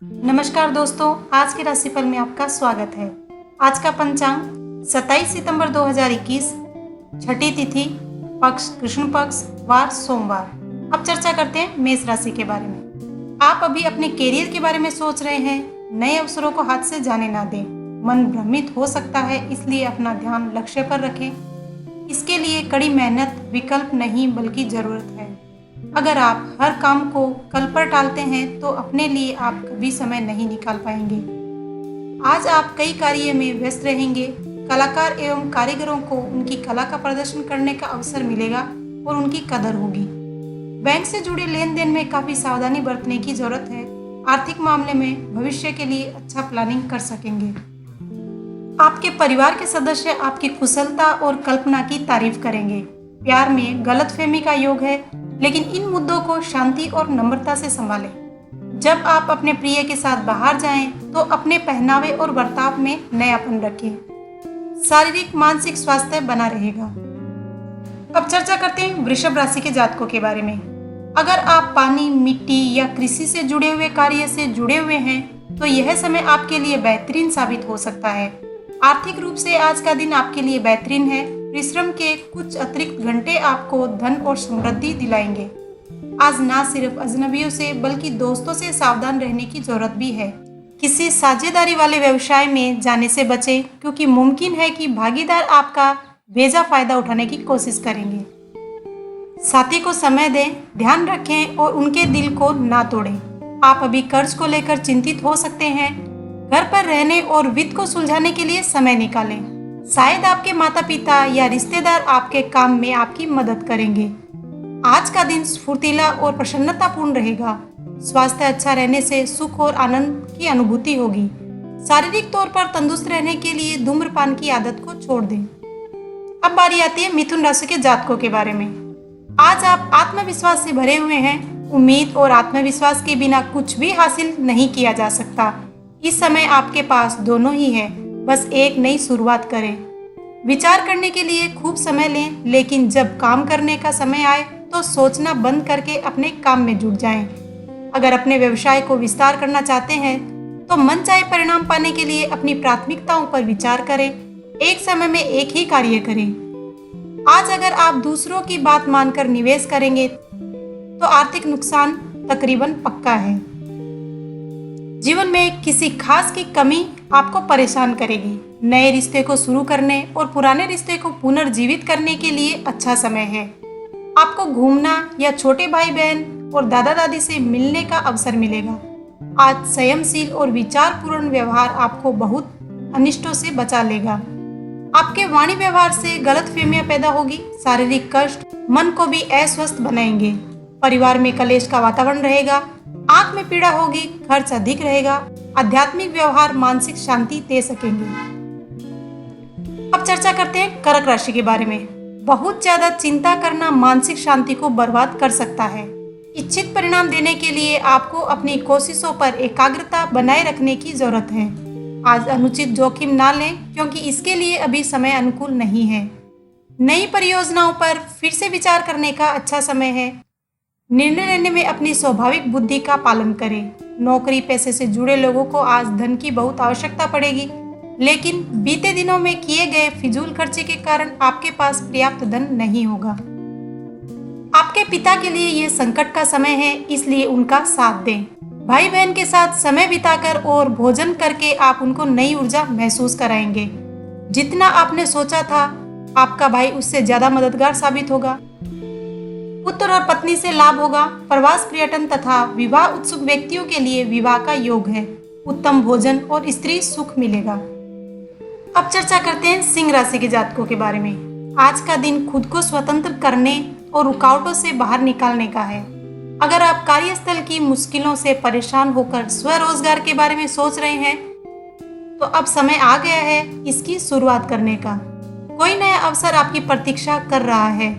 नमस्कार दोस्तों, आज के राशिफल में आपका स्वागत है। आज का पंचांग 27 सितंबर 2021, छठी तिथि, पक्ष कृष्ण पक्ष, वार सोमवार। अब चर्चा करते हैं मेष राशि के बारे में। आप अभी अपने कैरियर के बारे में सोच रहे हैं, नए अवसरों को हाथ से जाने ना दें। मन भ्रमित हो सकता है, इसलिए अपना ध्यान लक्ष्य पर रखें। इसके लिए कड़ी मेहनत विकल्प नहीं बल्कि जरूरत है। अगर आप हर काम को कल पर टालते हैं तो अपने लिए आप कभी समय नहीं निकाल पाएंगे। आज आप कई कार्य में व्यस्त रहेंगे। कलाकार एवं कारीगरों को उनकी कला का प्रदर्शन करने का अवसर मिलेगा और उनकी कदर होगी। बैंक से जुड़े लेन देन में काफी सावधानी बरतने की जरूरत है। आर्थिक मामले में भविष्य के लिए अच्छा प्लानिंग कर सकेंगे। आपके परिवार के सदस्य आपकी कुशलता और कल्पना की तारीफ करेंगे। प्यार में गलतफहमी का योग है, लेकिन इन मुद्दों को शांति और नम्रता से संभालें। जब आप अपने प्रिय के साथ बाहर जाएं, तो अपने पहनावे और बर्ताव में नयापन रखें। शारीरिक मानसिक स्वास्थ्य बना रहेगा। अब चर्चा करते हैं वृषभ राशि के जातकों के बारे में। अगर आप पानी, मिट्टी या कृषि से जुड़े हुए कार्य से जुड़े हुए हैं, तो यह समय आपके लिए बेहतरीन साबित हो सकता है। आर्थिक रूप से आज का दिन आपके लिए बेहतरीन है। परिश्रम के कुछ अतिरिक्त घंटे आपको धन और समृद्धि दिलाएंगे। आज ना सिर्फ अजनबियों से बल्कि दोस्तों से सावधान रहने की जरूरत भी है। किसी साझेदारी वाले व्यवसाय में जाने से बचें, क्योंकि मुमकिन है कि भागीदार आपका बेजा फायदा उठाने की कोशिश करेंगे। साथी को समय दें, ध्यान रखें और उनके दिल को ना तोड़ें। आप अभी कर्ज को लेकर चिंतित हो सकते हैं। घर पर रहने और वित्त को सुलझाने के लिए समय निकालें। शायद आपके माता पिता या रिश्तेदार आपके काम में आपकी मदद करेंगे। आज का दिन स्फूर्तिला और प्रसन्नतापूर्ण रहेगा। स्वास्थ्य अच्छा रहने से सुख और आनंद की अनुभूति होगी। शारीरिक तौर पर तंदुरुस्त रहने के लिए धूम्रपान की आदत को छोड़ दें। अब बारी आती है मिथुन राशि के जातकों के बारे में। आज आप आत्मविश्वास से भरे हुए हैं। उम्मीद और आत्मविश्वास के बिना कुछ भी हासिल नहीं किया जा सकता। इस समय आपके पास दोनों ही है, बस एक नई शुरुआत करें। विचार करने के लिए खूब समय लें, लेकिन जब काम करने का समय आए तो सोचना बंद करके अपने काम में जुट जाएं। अगर अपने व्यवसाय को विस्तार करना चाहते हैं तो मनचाहे परिणाम पाने के लिए अपनी प्राथमिकताओं पर विचार करें। एक समय में एक ही कार्य करें। आज अगर आप दूसरों की बात मानकर निवेश करेंगे तो आर्थिक नुकसान तकरीबन पक्का है। जीवन में किसी खास की कमी आपको परेशान करेगी। नए रिश्ते को शुरू करने और पुराने रिश्ते को पुनर्जीवित करने के लिए अच्छा समय है। आपको घूमना या छोटे भाई बहन और दादा दादी से मिलने का अवसर मिलेगा। आज संयमशील और विचारपूर्ण व्यवहार आपको बहुत अनिष्टों से बचा लेगा। आपके वाणी व्यवहार से गलतफहमियां पैदा होगी। शारीरिक कष्ट मन को भी अस्वस्थ बनाएंगे। परिवार में कलेश का वातावरण रहेगा। आंख में पीड़ा होगी, खर्च अधिक रहेगा। आध्यात्मिक व्यवहार मानसिक शांति दे सकेंगे। अब चर्चा करते हैं कर्क राशि के बारे में। बहुत ज्यादा चिंता करना मानसिक शांति को बर्बाद कर सकता है। इच्छित परिणाम देने के लिए आपको अपनी कोशिशों पर एकाग्रता बनाए रखने की जरूरत है। आज अनुचित जोखिम ना लें, क्योंकि इसके लिए अभी समय अनुकूल नहीं है। नई परियोजनाओं पर फिर से विचार करने का अच्छा समय है। निर्णय लेने में अपनी स्वाभाविक बुद्धि का पालन करें। नौकरी पेशे से जुड़े लोगों को आज धन की बहुत आवश्यकता पड़ेगी, लेकिन बीते दिनों में किए गए फिजूल खर्चे के कारण आपके पास पर्याप्त धन नहीं होगा। आपके पिता के लिए यह संकट का समय है, इसलिए उनका साथ दें। भाई बहन के साथ समय बिताकर और भोजन करके आप उनको नई ऊर्जा महसूस कराएंगे। जितना आपने सोचा था, आपका भाई उससे ज्यादा मददगार साबित होगा। पुत्र और पत्नी से लाभ होगा। प्रवास, पर्यटन तथा विवाह उत्सुक व्यक्तियों के लिए विवाह का योग है। उत्तम भोजन और स्त्री सुख मिलेगा। अब चर्चा करते हैं सिंह राशि के जातकों के बारे में। आज का दिन खुद को स्वतंत्र करने और रुकावटों से बाहर निकालने का है। अगर आप कार्यस्थल की मुश्किलों से परेशान होकर स्वरोजगार के बारे में सोच रहे हैं, तो अब समय आ गया है इसकी शुरुआत करने का। कोई नया अवसर आपकी प्रतीक्षा कर रहा है।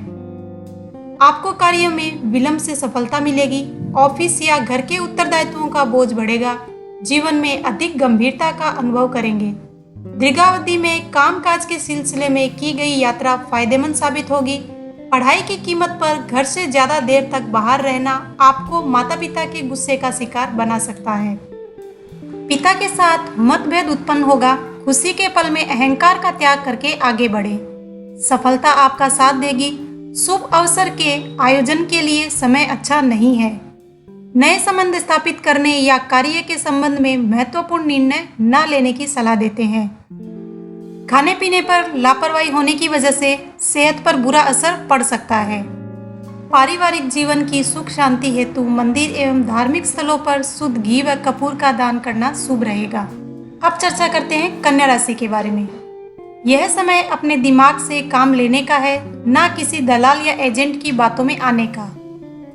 आपको कार्य में विलंब से सफलता मिलेगी। ऑफिस या घर के उत्तरदायित्वों का बोझ बढ़ेगा। जीवन में अधिक गंभीरता का अनुभव करेंगे। दीर्घावधि में कामकाज के सिलसिले में की गई यात्रा फायदेमंद साबित होगी। पढ़ाई की कीमत पर घर से ज्यादा देर तक बाहर रहना आपको माता पिता के गुस्से का शिकार बना सकता है। पिता के साथ मतभेद उत्पन्न होगा। खुशी के पल में अहंकार का त्याग करके आगे बढ़े। सफलता आपका साथ देगी। शुभ अवसर के आयोजन के लिए समय अच्छा नहीं है। नए संबंध स्थापित करने या कार्य के संबंध में महत्वपूर्ण निर्णय न लेने की सलाह देते हैं। खाने पीने पर लापरवाही होने की वजह से सेहत पर बुरा असर पड़ सकता है। पारिवारिक जीवन की सुख शांति हेतु मंदिर एवं धार्मिक स्थलों पर शुद्ध घी व कपूर का दान करना शुभ रहेगा। अब चर्चा करते हैं कन्या राशि के बारे में। यह समय अपने दिमाग से काम लेने का है, ना किसी दलाल या एजेंट की बातों में आने का।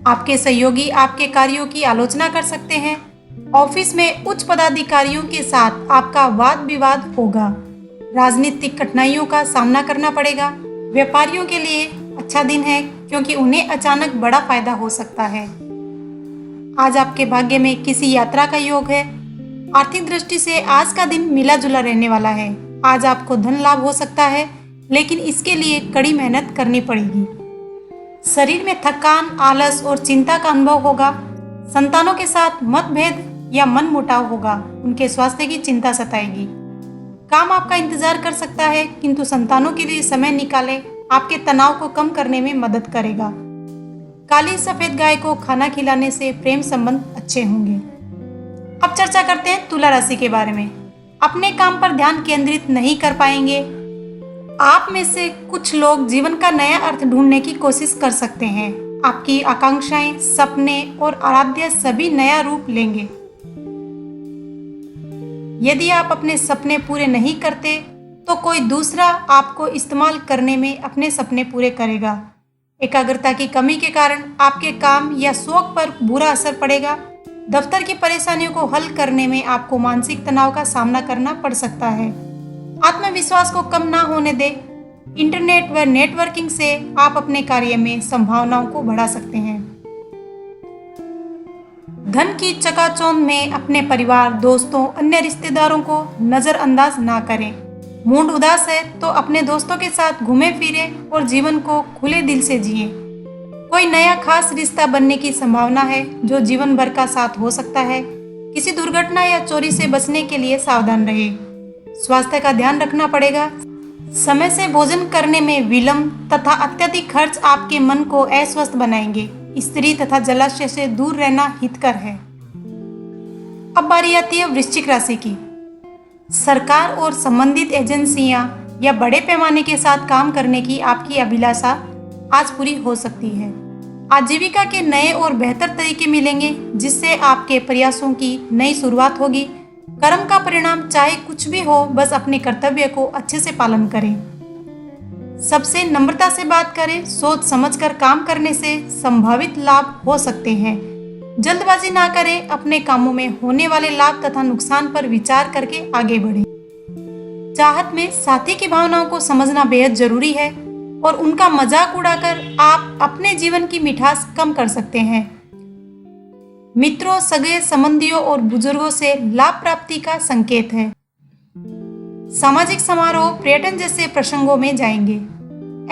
आपके सहयोगी आपके कार्यों की आलोचना कर सकते हैं। ऑफिस में उच्च पदाधिकारियों के साथ आपका वाद विवाद होगा। राजनीतिक कठिनाइयों का सामना करना पड़ेगा। व्यापारियों के लिए अच्छा दिन है, क्योंकि उन्हें अचानक बड़ा फायदा हो सकता है। आज आपके भाग्य में किसी यात्रा का योग है। आर्थिक दृष्टि से आज का दिन मिला जुला रहने वाला है। आज आपको धन लाभ हो सकता है, लेकिन इसके लिए कड़ी मेहनत करनी पड़ेगी। शरीर में थकान, आलस और चिंता का अनुभव होगा। संतानों के साथ मतभेद या मन मुटाव होगा। उनके स्वास्थ्य की चिंता सताएगी। काम आपका इंतजार कर सकता है, किंतु संतानों के लिए समय निकालें। आपके तनाव को कम करने में मदद करेगा। काली सफेद गाय को खाना खिलाने से प्रेम संबंध अच्छे होंगे। अब चर्चा करते हैं तुला राशि के बारे में। अपने काम पर ध्यान केंद्रित नहीं कर पाएंगे। आप में से कुछ लोग जीवन का नया अर्थ ढूंढने की कोशिश कर सकते हैं। आपकी आकांक्षाएं, सपने और आराध्य सभी नया रूप लेंगे। यदि आप अपने सपने पूरे नहीं करते तो कोई दूसरा आपको इस्तेमाल करने में अपने सपने पूरे करेगा। एकाग्रता की कमी के कारण आपके काम या शौक पर बुरा असर पड़ेगा। दफ्तर की परेशानियों को हल करने में आपको मानसिक तनाव का सामना करना पड़ सकता है। आत्मविश्वास को कम ना होने दें। इंटरनेट व नेटवर्किंग से आप अपने कार्य में संभावनाओं को बढ़ा सकते हैं। धन की चकाचौंध में अपने परिवार, दोस्तों, अन्य रिश्तेदारों को नजरअंदाज ना करें। मूड उदास है तो अपने दोस्तों के साथ घूमे फिरे और जीवन को खुले दिल से जिए। कोई नया खास रिश्ता बनने की संभावना है, जो जीवन भर का साथ हो सकता है। किसी दुर्घटना या चोरी से बचने के लिए सावधान रहे। स्वास्थ्य का ध्यान रखना पड़ेगा। समय से भोजन करने में विलंब तथा अत्यधिक खर्च आपके मन को अस्वस्थ बनाएंगे। स्त्री तथा जलाशय से दूर रहना हितकर है। अब बारी आती है वृश्चिक राशि की। सरकार और संबंधित एजेंसियां या बड़े पैमाने के साथ काम करने की आपकी अभिलाषा आज पूरी हो सकती है। आजीविका के नए और बेहतर तरीके मिलेंगे, जिससे आपके प्रयासों की नई शुरुआत होगी। कर्म का परिणाम चाहे कुछ भी हो, बस अपने कर्तव्य को अच्छे से पालन करें। सबसे नम्रता से बात करें। सोच समझकर काम करने से संभावित लाभ हो सकते हैं। जल्दबाजी ना करें। अपने कामों में होने वाले लाभ तथा नुकसान पर विचार करके आगे बढ़ें। चाहत में साथी की भावनाओं को समझना बेहद जरूरी है और उनका मजाक उड़ाकर आप अपने जीवन की मिठास कम कर सकते हैं। मित्रों, सगे संबंधियों और बुजुर्गों से लाभ प्राप्ति का संकेत है। सामाजिक समारोह, पर्यटन जैसे प्रसंगों में जाएंगे।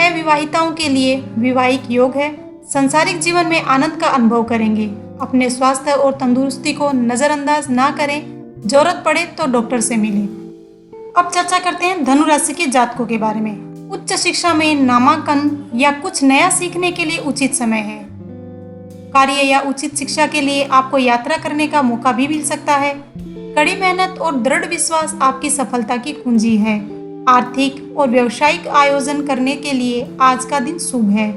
अविवाहिताओं के लिए विवाहिक योग है। सांसारिक जीवन में आनंद का अनुभव करेंगे। अपने स्वास्थ्य और तंदुरुस्ती को नजरअंदाज ना करें। जरूरत पड़े तो डॉक्टर से मिलें। अब चर्चा करते हैं धनु राशि के जातकों के बारे में। उच्च शिक्षा में नामांकन या कुछ नया सीखने के लिए उचित समय है। कार्य या उचित शिक्षा के लिए आपको यात्रा करने का मौका भी मिल सकता है। कड़ी मेहनत और दृढ़ विश्वास आपकी सफलता की कुंजी है। आर्थिक और व्यावसायिक आयोजन करने के लिए आज का दिन शुभ है।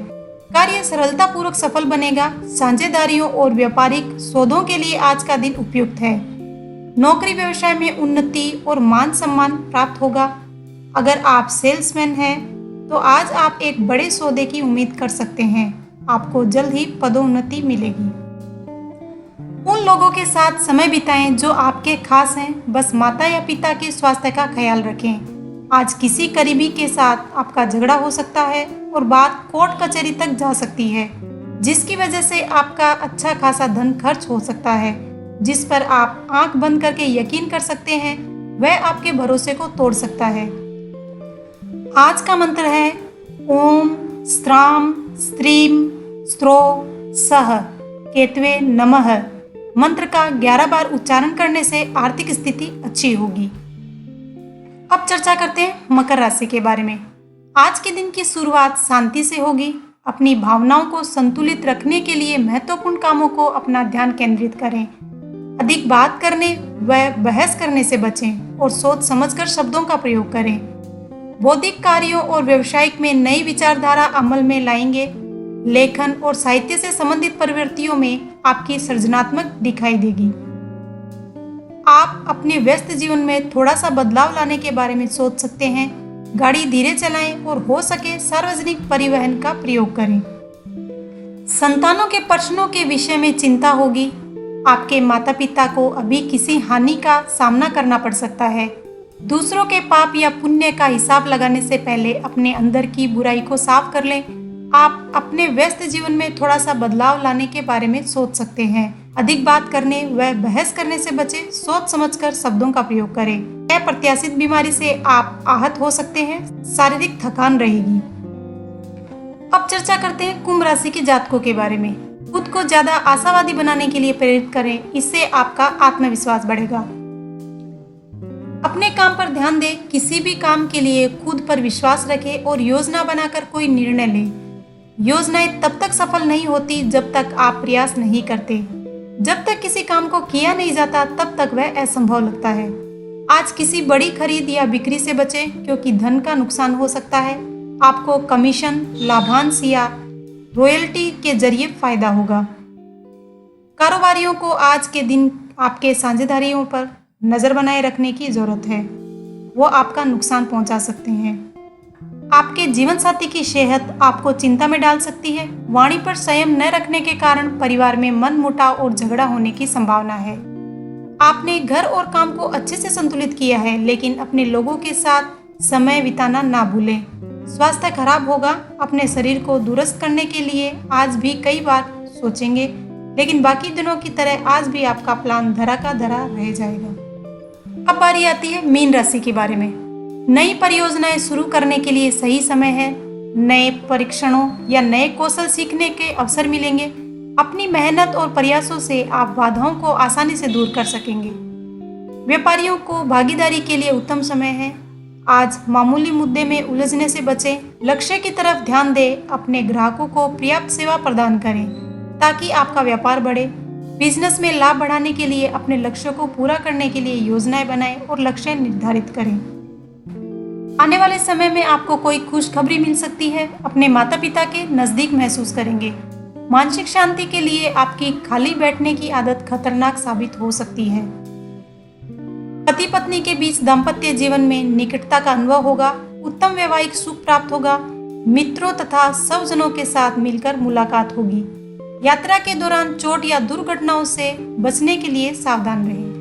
कार्य सरलता पूर्वक सफल बनेगा। साझेदारियों और व्यापारिक सौदों के लिए आज का दिन उपयुक्त है। नौकरी व्यवसाय में उन्नति और मान सम्मान प्राप्त होगा। अगर आप सेल्समैन हैं तो आज आप एक बड़े सौदे की उम्मीद कर सकते हैं। आपको जल्द ही पदोन्नति मिलेगी। उन लोगों के साथ समय बिताएं जो आपके खास हैं। बस माता या पिता के स्वास्थ्य का ख्याल रखें। आज किसी करीबी के साथ आपका झगड़ा हो सकता है और बात कोर्ट कचहरी तक जा सकती है, जिसकी वजह से आपका अच्छा खासा धन खर्च हो सकता है। जिस पर आप आंख बंद करके यकीन कर सकते हैं, वह आपके भरोसे को तोड़ सकता है। आज का मंत्र है ओम स्त्राम स्त्रीम स्त्रो सह केतवे नमः। मंत्र का 11 बार उच्चारण करने से आर्थिक स्थिति अच्छी होगी। अब चर्चा करते हैं मकर राशि के बारे में। आज के दिन की शुरुआत शांति से होगी। अपनी भावनाओं को संतुलित रखने के लिए महत्वपूर्ण कामों को अपना ध्यान केंद्रित करें। अधिक बात करने व बहस करने से बचें और सोच समझकर शब्दों का प्रयोग करें। बौद्धिक कार्यों और व्यवसायिक में नई विचारधारा अमल में लाएंगे। लेखन और साहित्य से संबंधित प्रवृत्तियों में आपकी सृजनात्मक दिखाई देगी। आप अपने व्यस्त जीवन में थोड़ा सा बदलाव लाने के बारे में सोच सकते हैं। गाड़ी धीरे चलाएं और हो सके सार्वजनिक परिवहन का प्रयोग करें। संतानों के प्रश्नों के विषय में चिंता होगी। आपके माता पिता को अभी किसी हानि का सामना करना पड़ सकता है। दूसरों के पाप या पुण्य का हिसाब लगाने से पहले अपने अंदर की बुराई को साफ कर लें। आप अपने व्यस्त जीवन में थोड़ा सा बदलाव लाने के बारे में सोच सकते हैं। अधिक बात करने व बहस करने से बचें। सोच समझकर शब्दों का प्रयोग करें। अप्रत्याशित बीमारी से आप आहत हो सकते हैं। शारीरिक थकान रहेगी। अब चर्चा करते हैं कुंभ राशि के जातकों के बारे में। खुद को ज्यादा आशावादी बनाने के लिए प्रेरित करें। इससे आपका आत्मविश्वास बढ़ेगा। अपने काम पर ध्यान दें। किसी भी काम के लिए खुद पर विश्वास रखें और योजना बनाकर कोई निर्णय लें। योजनाएं तब तक सफल नहीं होती जब तक आप प्रयास नहीं करते। जब तक किसी काम को किया नहीं जाता तब तक वह असंभव लगता है। आज किसी बड़ी खरीद या बिक्री से बचें क्योंकि धन का नुकसान हो सकता है। आपको कमीशन, लाभांश या रॉयल्टी के जरिए फायदा होगा। कारोबारियों को आज के दिन आपके साझेदारियों पर नजर बनाए रखने की जरूरत है। वो आपका नुकसान पहुंचा सकते हैं। आपके जीवन साथी की सेहत आपको चिंता में डाल सकती है। वाणी पर संयम न रखने के कारण परिवार में मनमुटाव और झगड़ा होने की संभावना है। आपने घर और काम को अच्छे से संतुलित किया है, लेकिन अपने लोगों के साथ समय बिताना ना भूलें। स्वास्थ्य खराब होगा। अपने शरीर को दुरुस्त करने के लिए आज भी कई बार सोचेंगे, लेकिन बाकी दिनों की तरह आज भी आपका प्लान धरा का धरा रह जाएगा। अब बारी आती है मीन राशि के बारे में। नई परियोजनाएं शुरू करने के लिए सही समय है। नए परीक्षणों या नए कौशल सीखने के अवसर मिलेंगे। अपनी मेहनत और प्रयासों से आप बाधाओं को आसानी से दूर कर सकेंगे। व्यापारियों को भागीदारी के लिए उत्तम समय है। आज मामूली मुद्दे में उलझने से बचें। लक्ष्य की तरफ ध्यान दें। अपने ग्राहकों को पर्याप्त सेवा प्रदान करें ताकि आपका व्यापार बढ़े। बिजनेस में लाभ बढ़ाने के लिए अपने लक्ष्यों को पूरा करने के लिए योजनाएं बनाएं और लक्ष्य निर्धारित करें। आने वाले समय में आपको कोई खुशखबरी मिल सकती है। अपने माता पिता के नजदीक महसूस करेंगे। मानसिक शांति के लिए आपकी खाली बैठने की आदत खतरनाक साबित हो सकती है। पति पत्नी के बीच दाम्पत्य जीवन में निकटता का अनुभव होगा। उत्तम वैवाहिक सुख प्राप्त होगा। मित्रों तथा स्वजनों के साथ मिलकर मुलाकात होगी। यात्रा के दौरान चोट या दुर्घटनाओं से बचने के लिए सावधान रहें।